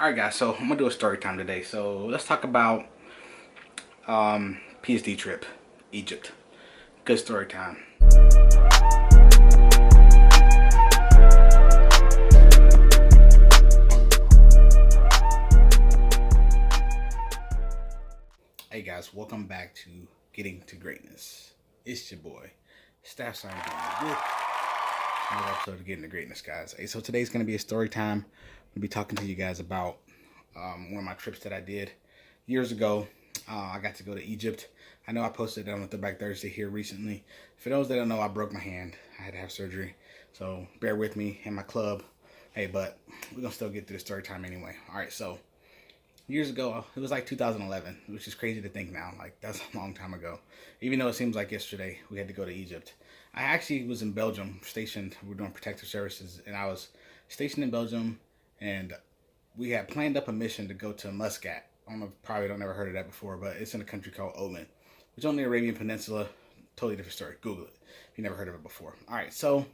Alright guys, so I'm gonna do a story time today. So let's talk about PSD trip, Egypt. Good story time. Hey guys, welcome back to Getting to Greatness. It's your boy, Staff Sergeant, with another episode of Getting to Greatness, guys. Hey, so today's gonna be a story time. I'm gonna be talking to you guys about one of my trips that I did years ago. I got to go to Egypt. I know I posted it on the Throwback Thursday here recently. For those that don't know, I broke my hand. I had to have surgery. So bear with me and my club. Hey, but we're going to still get through the story time anyway. All right, so years ago, it was like 2011, which is crazy to think now. Like, that's a long time ago. Even though it seems like yesterday, we had to go to Egypt. I actually was in Belgium, stationed. We were doing protective services, and I was stationed in Belgium, and we had planned up a mission to go to Muscat. I don't know, probably don't never heard of that before, but it's in a country called Oman, which is on the Arabian Peninsula. Totally different story. Google it if you never heard of it before. All right, so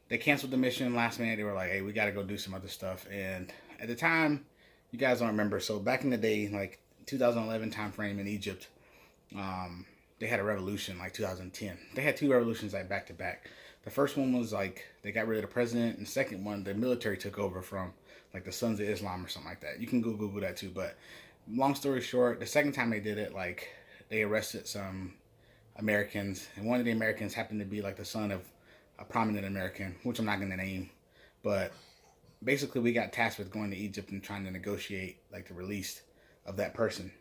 they canceled the mission last minute. They were like, "Hey, we got to go do some other stuff." And at the time, you guys don't remember. So back in the day, like 2011 time frame in Egypt, they had a revolution like 2010. They had two revolutions like back to back. The first one was like they got rid of the president, and the second one, the military took over from like the Sons of Islam or something like that. You can Google that too. But long story short, the second time they did it, like they arrested some Americans, and one of the Americans happened to be like the son of a prominent American, which I'm not going to name. But basically, we got tasked with going to Egypt and trying to negotiate like the release of that person,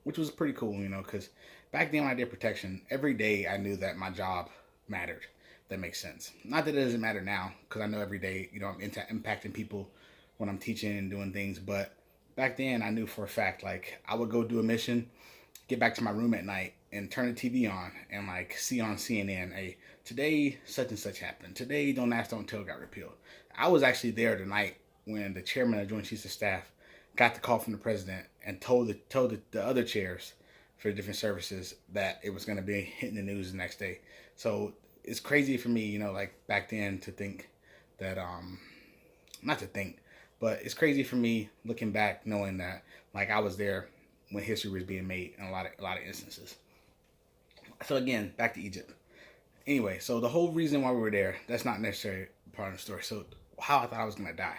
which was pretty cool, because back then when I did protection, every day I knew that my job mattered. That makes sense. Not that it doesn't matter now, because I know every day, I'm impacting people when I'm teaching and doing things. But back then, I knew for a fact, like, I would go do a mission, get back to my room at night, and turn the TV on and, like, see on CNN, hey, today such and such happened. Today, Don't Ask, Don't Tell got repealed. I was actually there the night when the chairman of Joint Chiefs of Staff got the call from the president and told the other chairs for the different services that it was going to be hitting the news the next day. So it's crazy for me, like back then to think that, not to think, but it's crazy for me looking back knowing that like I was there when history was being made in a lot of instances. So again, back to Egypt. Anyway, so the whole reason why we were there, that's not necessarily part of the story. So how I thought I was going to die.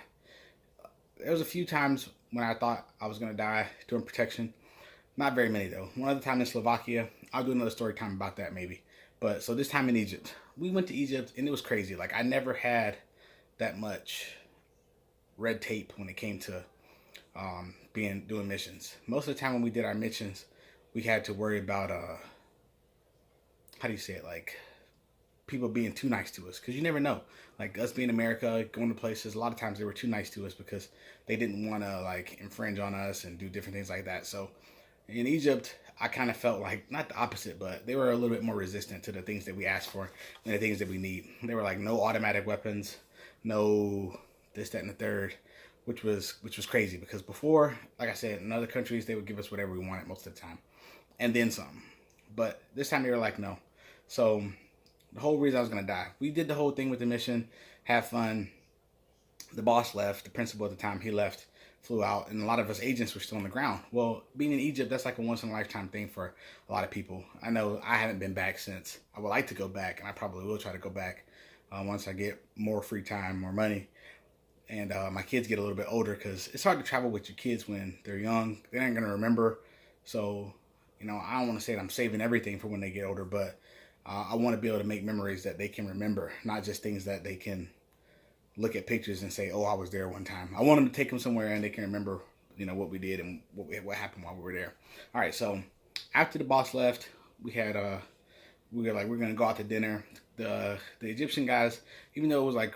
There was a few times when I thought I was going to die during protection. Not very many though. One other time in Slovakia. I'll do another story time about that maybe. But so this time in Egypt, we went to Egypt and it was crazy. Like I never had that much red tape when it came to doing missions. Most of the time when we did our missions, we had to worry about how do you say it, like people being too nice to us, because you never know. Like us being America, going to places, a lot of times they were too nice to us because they didn't want to like infringe on us and do different things like that. So in Egypt, I kind of felt like, not the opposite, but they were a little bit more resistant to the things that we asked for and the things that we need. They were like, no automatic weapons, no this, that, and the third, which was crazy because before, like I said, in other countries, they would give us whatever we wanted most of the time and then some. But this time they were like, no. So the whole reason I was going to die, we did the whole thing with the mission, have fun. The boss left, the principal at the time, he left, flew out, and a lot of us agents were still on the ground. Well, being in Egypt, that's like a once-in-a-lifetime thing for a lot of people. I know I haven't been back since. I would like to go back, and I probably will try to go back once I get more free time, more money, and my kids get a little bit older, because it's hard to travel with your kids when they're young. They ain't going to remember. So, I don't want to say that I'm saving everything for when they get older, but I want to be able to make memories that they can remember, not just things that they can look at pictures and say, oh, I was there one time. I want them to take them somewhere and they can remember, what we did and what happened while we were there. All right, so after the boss left, we were like, we're going to go out to dinner. The Egyptian guys, even though it was like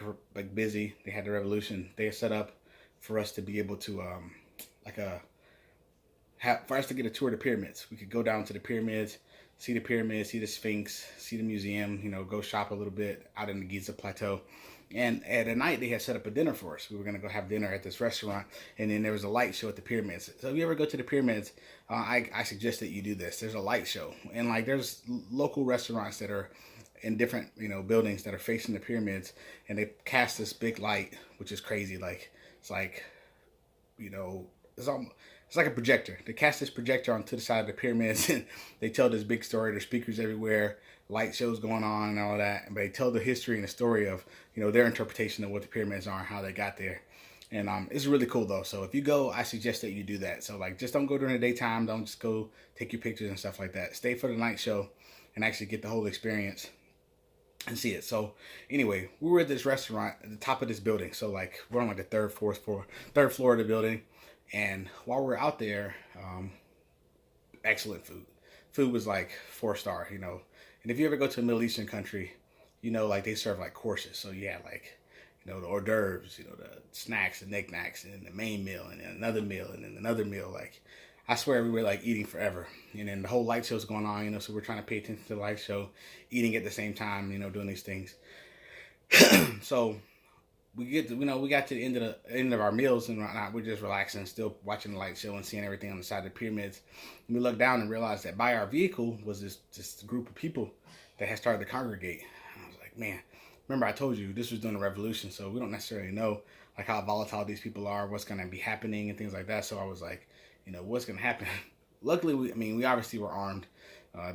busy, they had the revolution, they had set up for us to be able to, for us to get a tour of the pyramids. We could go down to the pyramids, see the pyramids, see the Sphinx, see the museum, go shop a little bit out in the Giza Plateau. And at night, they had set up a dinner for us. We were going to go have dinner at this restaurant, and then there was a light show at the pyramids. So if you ever go to the pyramids, I suggest that you do this. There's a light show, and like there's local restaurants that are in different buildings that are facing the pyramids, and they cast this big light, which is crazy. Like it's like you know, it's like a projector. They cast this projector onto the side of the pyramids, and they tell this big story. There's speakers everywhere, light shows going on, and all that. But they tell the history and the story of, you know, their interpretation of what the pyramids are and how they got there. And it's really cool though. So if you go, I suggest that you do that. So like, just don't go during the daytime. Don't just go take your pictures and stuff like that. Stay for the night show and actually get the whole experience and see it. So anyway, we were at this restaurant at the top of this building. So like, we're on like the third floor of the building. And while we're out there, excellent food. Food was like 4-star, you know. And if you ever go to a Middle Eastern country, you know, like they serve like courses. So you have like, you know, the hors d'oeuvres, you know, the snacks and knickknacks, and then the main meal, and then another meal, and then another meal. Like, I swear we were like eating forever. And then the whole light show's going on, you know, so we're trying to pay attention to the light show, eating at the same time, you know, doing these things. So we got to the end of our meals and whatnot. We're just relaxing, still watching the light show and seeing everything on the side of the pyramids. And we looked down and realized that by our vehicle was this group of people that had started to congregate. And I was like, man, remember I told you this was during the revolution, so we don't necessarily know like how volatile these people are, what's going to be happening and things like that. So I was like, you know, what's going to happen? Luckily, we obviously were armed,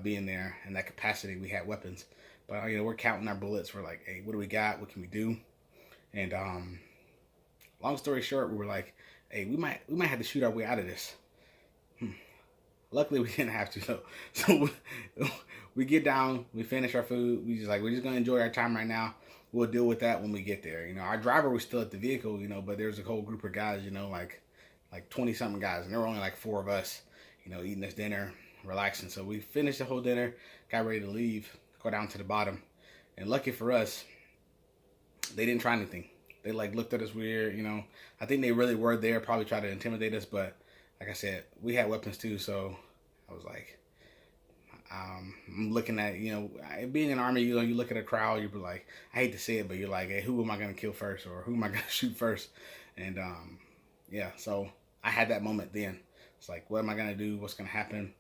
being there in that capacity. We had weapons, but you know, we're counting our bullets. We're like, hey, what do we got? What can we do? And long story short, we were like, hey, we might have to shoot our way out of this. Luckily, we didn't have to though. So we get down, we finish our food. We're just gonna enjoy our time right now. We'll deal with that when we get there. You know, our driver was still at the vehicle, you know, but there's a whole group of guys, you know, like 20-something guys, and there were only like 4 of us, you know, eating this dinner, relaxing. So we finished the whole dinner, got ready to leave, go down to the bottom, and lucky for us, they didn't try anything. They like looked at us weird, you know. I think they really were there, probably tried to intimidate us, but like I said, we had weapons too. So I was like, I'm looking at, you know, being in the Army, you know, you look at a crowd, you're like, I hate to say it, but you're like, hey, who am I gonna kill first, or who am I gonna shoot first? And yeah, so I had that moment then. It's like, what am I gonna do? What's gonna happen?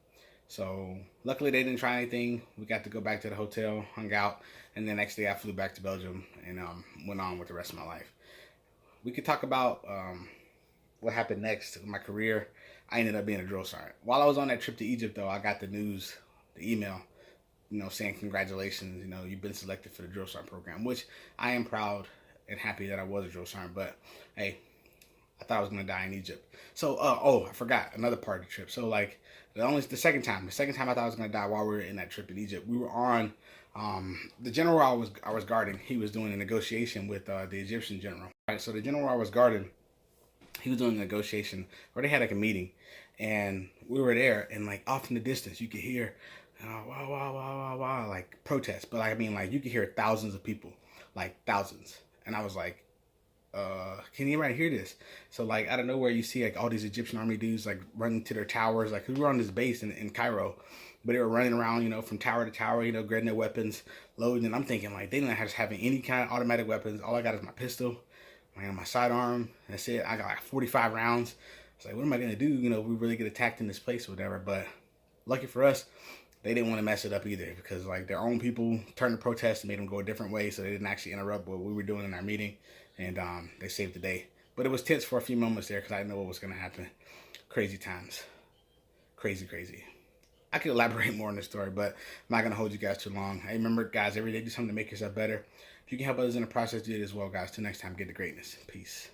So luckily they didn't try anything. We got to go back to the hotel, hung out, and the next day I flew back to Belgium and went on with the rest of my life. We could talk about what happened next in my career. I ended up being a drill sergeant. While I was on that trip to Egypt, though, I got the news, the email, you know, saying congratulations, you know, you've been selected for the drill sergeant program, which I am proud and happy that I was a drill sergeant. But hey, I thought I was gonna die in Egypt. So, oh, I forgot another part of the trip. So, like, the second time I thought I was gonna die while we were in that trip in Egypt, we were on the general I was guarding. He was doing a negotiation with the Egyptian general. All right, so the general I was guarding, he was doing a negotiation, or they had like a meeting, and we were there, and like off in the distance, you could hear, wow, wow, wow, wow, wow, like protests. But I mean, like you could hear thousands of people, like thousands, and I was like, can anybody hear this? So like out of nowhere you see like all these Egyptian army dudes like running to their towers. Like we were on this base in Cairo, but they were running around, you know, from tower to tower, you know, grabbing their weapons, loading. And I'm thinking like they don't have having any kind of automatic weapons. All I got is my pistol, my sidearm. That's it. I got like 45 rounds. It's like, what am I gonna do? You know, if we really get attacked in this place or whatever. But lucky for us, they didn't want to mess it up either, because like their own people turned the protest and made them go a different way, so they didn't actually interrupt what we were doing in our meeting, and they saved the day. But it was tense for a few moments there because I didn't know what was going to happen. Crazy times. Crazy. I could elaborate more on this story, but I'm not going to hold you guys too long. Hey, remember, guys, every day do something to make yourself better. If you can help others in the process, do it as well, guys. Till next time, get to greatness. Peace.